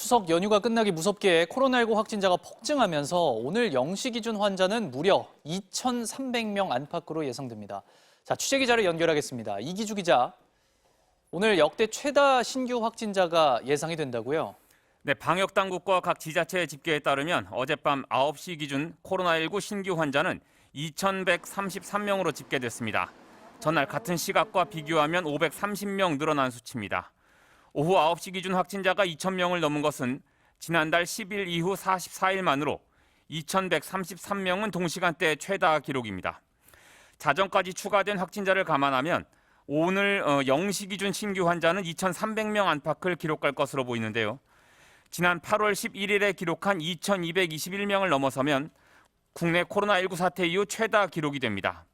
추석 연휴가 끝나기 무섭게 코로나19 확진자가 폭증하면서 오늘 0시 기준 환자는 무려 2,300명 안팎으로 예상됩니다. 자, 취재 기자를 연결하겠습니다. 이기주 기자, 오늘 역대 최다 신규 확진자가 예상이 된다고요? 네, 방역 당국과 각 지자체의 집계에 따르면 어젯밤 9시 기준 코로나19 신규 환자는 2,133명으로 집계됐습니다. 전날 같은 시각과 비교하면 530명 늘어난 수치입니다. 오후 9시 기준 확진자가 2,000명을 넘은 것은 지난달 10일 이후 44일 만으로 2,133명은 동시간대 최다 기록입니다. 자정까지 추가된 확진자를 감안하면 오늘 0시 기준 신규 환자는 2,300명 안팎을 기록할 것으로 보이는데요. 지난 8월 11일에 기록한 2,221명을 넘어서면 국내 코로나19 사태 이후 최다 기록이 됩니다.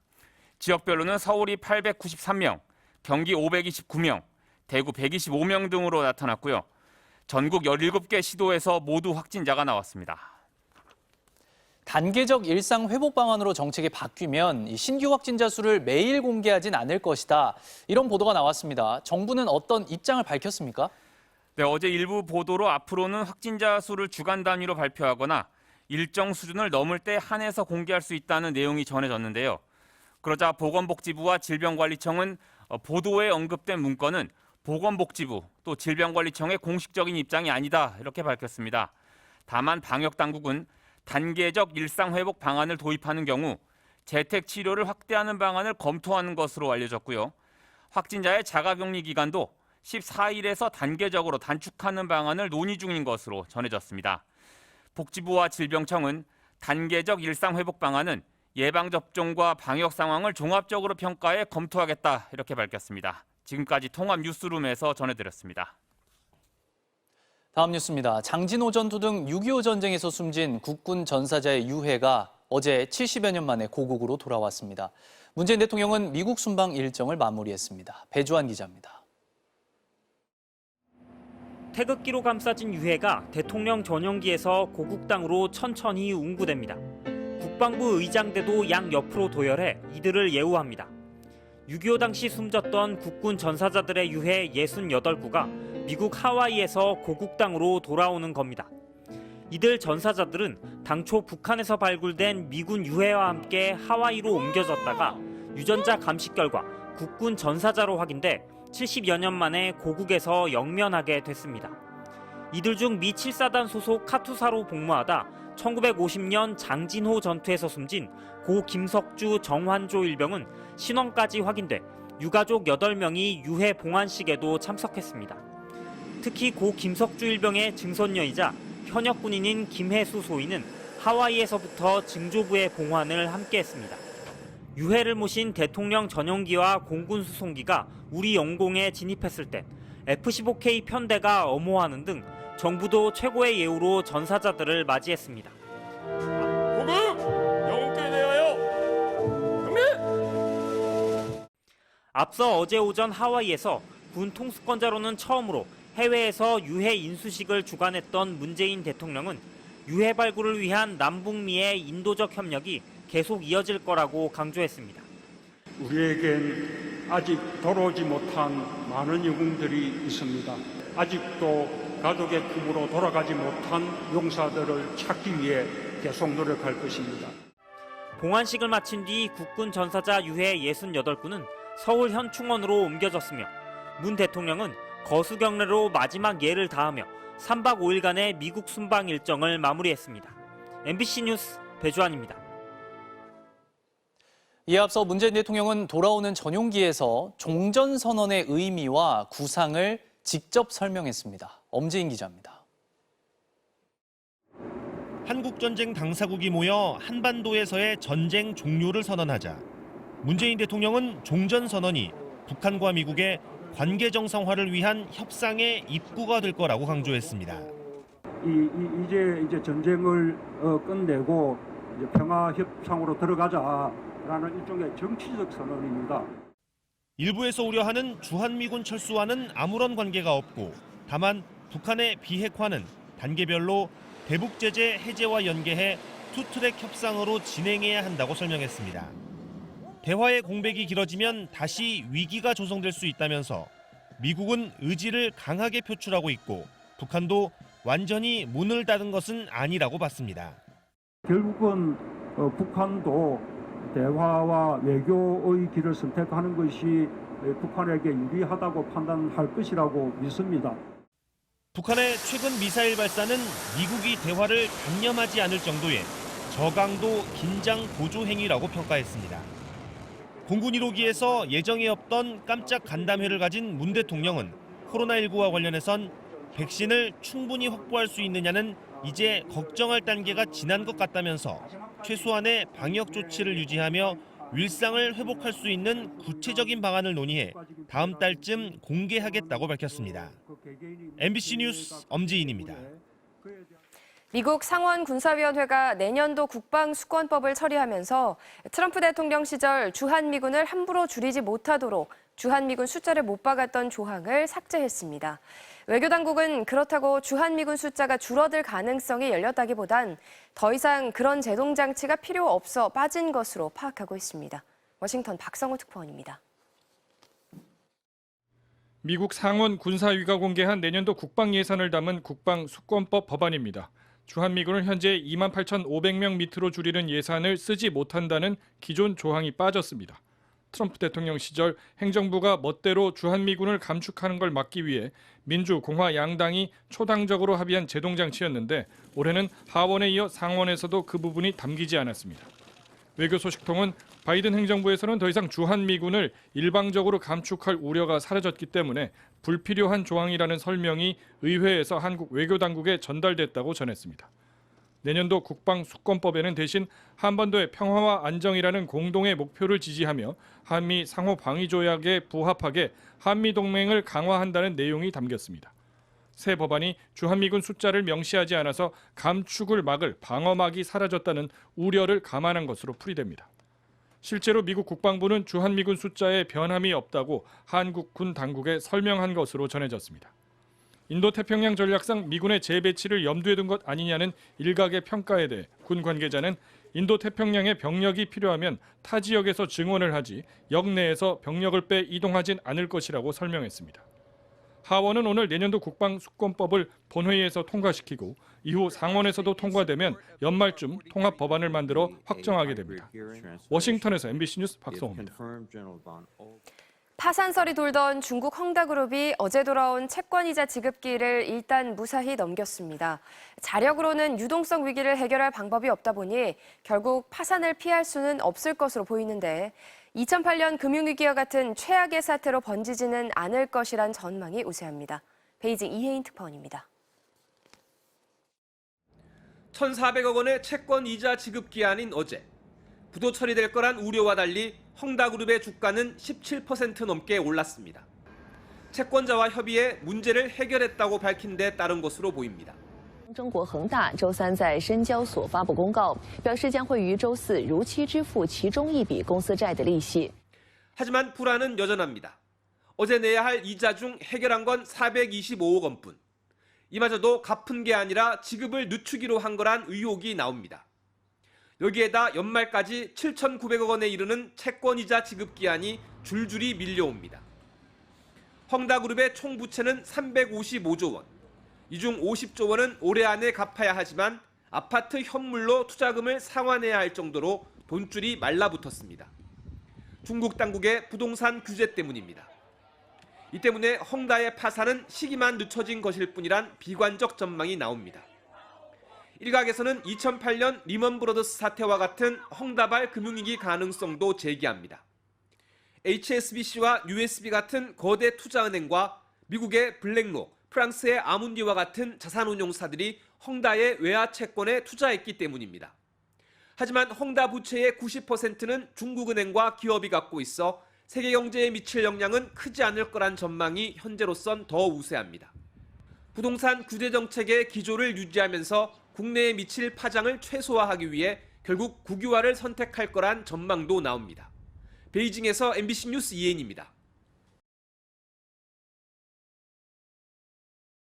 지역별로는 서울이 893명, 경기 529명, 대구 125명 등으로 나타났고요. 전국 17개 시도에서 모두 확진자가 나왔습니다. 단계적 일상 회복 방안으로 정책이 바뀌면 이 신규 확진자 수를 매일 공개하진 않을 것이다. 이런 보도가 나왔습니다. 정부는 어떤 입장을 밝혔습니까? 네, 어제 일부 보도로 앞으로는 확진자 수를 주간 단위로 발표하거나 일정 수준을 넘을 때 한해서 공개할 수 있다는 내용이 전해졌는데요. 그러자 보건복지부와 질병관리청은 보도에 언급된 문건은 보건복지부 또 질병관리청의 공식적인 입장이 아니다 이렇게 밝혔습니다. 다만 방역당국은 단계적 일상회복 방안을 도입하는 경우 재택치료를 확대하는 방안을 검토하는 것으로 알려졌고요. 확진자의 자가격리 기간도 14일에서 단계적으로 단축하는 방안을 논의 중인 것으로 전해졌습니다. 복지부와 질병청은 단계적 일상회복 방안은 예방접종과 방역 상황을 종합적으로 평가해 검토하겠다 이렇게 밝혔습니다. 지금까지 통합 뉴스룸에서 전해드렸습니다. 다음 뉴스입니다. 장진호 전투 등 6.25 전쟁에서 숨진 국군 전사자의 유해가 어제 70여 년 만에 고국으로 돌아왔습니다. 문재인 대통령은 미국 순방 일정을 마무리했습니다. 배주환 기자입니다. 태극기로 감싸진 유해가 대통령 전용기에서 고국 땅으로 천천히 운구됩니다. 국방부 의장대도 양옆으로 도열해 이들을 예우합니다. 6.25 당시 숨졌던 국군 전사자들의 유해 68구가 미국 하와이에서 고국 땅으로 돌아오는 겁니다. 이들 전사자들은 당초 북한에서 발굴된 미군 유해와 함께 하와이로 옮겨졌다가 유전자 감식 결과 국군 전사자로 확인돼 70여 년 만에 고국에서 영면하게 됐습니다. 이들 중 미 7사단 소속 카투사로 복무하다 1950년 장진호 전투에서 숨진 고 김석주 정환조 일병은 신원까지 확인돼 유가족 8명이 유해 봉환식에도 참석했습니다. 특히 고 김석주 일병의 증손녀이자 현역 군인인 김혜수 소위는 하와이에서부터 증조부의 봉환을 함께했습니다. 유해를 모신 대통령 전용기와 공군 수송기가 우리 영공에 진입했을 때 F-15K 편대가 엄호하는 등 정부도 최고의 예우로 전사자들을 맞이했습니다. 고국 영웅께 대하여 경례! 앞서 어제 오전 하와이에서 군 통수권자로는 처음으로 해외에서 유해 인수식을 주관했던 문재인 대통령은 유해 발굴을 위한 남북미의 인도적 협력이 계속 이어질 거라고 강조했습니다. 우리에겐 아직 돌아오지 못한 많은 영웅들이 있습니다. 아직도 가족의 품으로 돌아가지 못한 용사들을 찾기 위해 계속 노력할 것입니다. 봉환식을 마친 뒤 국군 전사자 유해 68구는 서울 현충원으로 옮겨졌으며 문 대통령은 거수경례로 마지막 예를 다하며 3박 5일간의 미국 순방 일정을 마무리했습니다. MBC 뉴스 배주환입니다. 이에 앞서 문재인 대통령은 돌아오는 전용기에서 종전선언의 의미와 구상을 직접 설명했습니다. 엄지인 기자입니다. 한국전쟁 당사국이 모여 한반도에서의 전쟁 종료를 선언하자 문재인 대통령은 종전선언이 북한과 미국의 관계 정상화를 위한 협상의 입구가 될 거라고 강조했습니다. 이제 전쟁을 끝내고 이제 평화 협상으로 들어가자라는 일종의 정치적 선언입니다. 일부에서 우려하는 주한미군 철수와는 아무런 관계가 없고 다만 북한의 비핵화는 단계별로 대북 제재 해제와 연계해 투트랙 협상으로 진행해야 한다고 설명했습니다. 대화의 공백이 길어지면 다시 위기가 조성될 수 있다면서 미국은 의지를 강하게 표출하고 있고 북한도 완전히 문을 닫은 것은 아니라고 봤습니다. 결국은 북한도 대화와 외교의 길을 선택하는 것이 북한에게 유리하다고 판단할 것이라고 믿습니다. 북한의 최근 미사일 발사는 미국이 대화를 단념하지 않을 정도의 저강도 긴장 고조 행위라고 평가했습니다. 공군 1호기에서 예정에 없던 깜짝 간담회를 가진 문 대통령은 코로나19와 관련해선 백신을 충분히 확보할 수 있느냐는 이제 걱정할 단계가 지난 것 같다면서 최소한의 방역 조치를 유지하며 일상을 회복할 수 있는 구체적인 방안을 논의해 다음 달쯤 공개하겠다고 밝혔습니다. MBC 뉴스 엄지인입니다. 미국 상원 군사위원회가 내년도 국방수권법을 처리하면서 트럼프 대통령 시절 주한미군을 함부로 줄이지 못하도록 주한미군 숫자를 못 박았던 조항을 삭제했습니다. 외교당국은 그렇다고 주한미군 숫자가 줄어들 가능성이 열렸다기보단 더 이상 그런 제동장치가 필요 없어 빠진 것으로 파악하고 있습니다. 워싱턴 박성호 특파원입니다. 미국 상원 군사위가 공개한 내년도 국방 예산을 담은 국방수권법 법안입니다. 주한미군을 현재 28,500명 밑으로 줄이는 예산을 쓰지 못한다는 기존 조항이 빠졌습니다. 트럼프 대통령 시절 행정부가 멋대로 주한미군을 감축하는 걸 막기 위해 민주, 공화 양당이 초당적으로 합의한 제동장치였는데 올해는 하원에 이어 상원에서도 그 부분이 담기지 않았습니다. 외교소식통은 바이든 행정부에서는 더 이상 주한미군을 일방적으로 감축할 우려가 사라졌기 때문에 불필요한 조항이라는 설명이 의회에서 한국 외교당국에 전달됐다고 전했습니다. 내년도 국방수권법에는 대신 한반도의 평화와 안정이라는 공동의 목표를 지지하며 한미 상호방위조약에 부합하게 한미동맹을 강화한다는 내용이 담겼습니다. 새 법안이 주한미군 숫자를 명시하지 않아서 감축을 막을 방어막이 사라졌다는 우려를 감안한 것으로 풀이됩니다. 실제로 미국 국방부는 주한미군 숫자에 변함이 없다고 한국 군 당국에 설명한 것으로 전해졌습니다. 인도태평양 전략상 미군의 재배치를 염두에 둔 것 아니냐는 일각의 평가에 대해 군 관계자는 인도태평양에 병력이 필요하면 타 지역에서 증원을 하지 역내에서 병력을 빼 이동하진 않을 것이라고 설명했습니다. 하원은 오늘 내년도 국방수권법을 본회의에서 통과시키고 이후 상원에서도 통과되면 연말쯤 통합 법안을 만들어 확정하게 됩니다. 워싱턴에서 MBC 뉴스 박성호입니다. 파산설이 돌던 중국 헝다그룹이 어제 돌아온 채권이자 지급기를 일단 무사히 넘겼습니다. 자력으로는 유동성 위기를 해결할 방법이 없다 보니 결국 파산을 피할 수는 없을 것으로 보이는데 2008년 금융위기와 같은 최악의 사태로 번지지는 않을 것이란 전망이 우세합니다. 베이징 이혜인 특파원입니다. 1,400억 원의 채권 이자 지급 기한인 어제 부도 처리될 거란 우려와 달리 헝다그룹의 주가는 17% 넘게 올랐습니다. 채권자와 협의해 문제를 해결했다고 밝힌 데 따른 것으로 보입니다. 中国恒大周三在深交所发布公告，表示将会于周四如期支付其中一笔公司债的利息。 하지만 불안은 여전합니다. 어제 내야 할 이자 중 해결한 건 425억 원뿐. 이마저도 갚은 게 아니라 지급을 늦추기로 한 거란 의혹이 나옵니다. 여기에다 연말까지 7,900억 원에 이르는 채권이자 지급 기한이 줄줄이 밀려옵니다. 헝다그룹의 총 부채는 355조 원. 이 중 50조 원은 올해 안에 갚아야 하지만 아파트 현물로 투자금을 상환해야 할 정도로 돈줄이 말라붙었습니다. 중국 당국의 부동산 규제 때문입니다. 이 때문에 헝다의 파산은 시기만 늦춰진 것일 뿐이란 비관적 전망이 나옵니다. 일각에서는 2008년 리먼 브러더스 사태와 같은 헝다발 금융위기 가능성도 제기합니다. HSBC와 USB 같은 거대 투자은행과 미국의 블랙록, 프랑스의 아문디와 같은 자산운용사들이 헝다의 외화 채권에 투자했기 때문입니다. 하지만 헝다 부채의 90%는 중국은행과 기업이 갖고 있어 세계 경제에 미칠 영향은 크지 않을 거란 전망이 현재로선 더 우세합니다. 부동산 규제 정책의 기조를 유지하면서 국내에 미칠 파장을 최소화하기 위해 결국 국유화를 선택할 거란 전망도 나옵니다. 베이징에서 MBC 뉴스 이혜인입니다.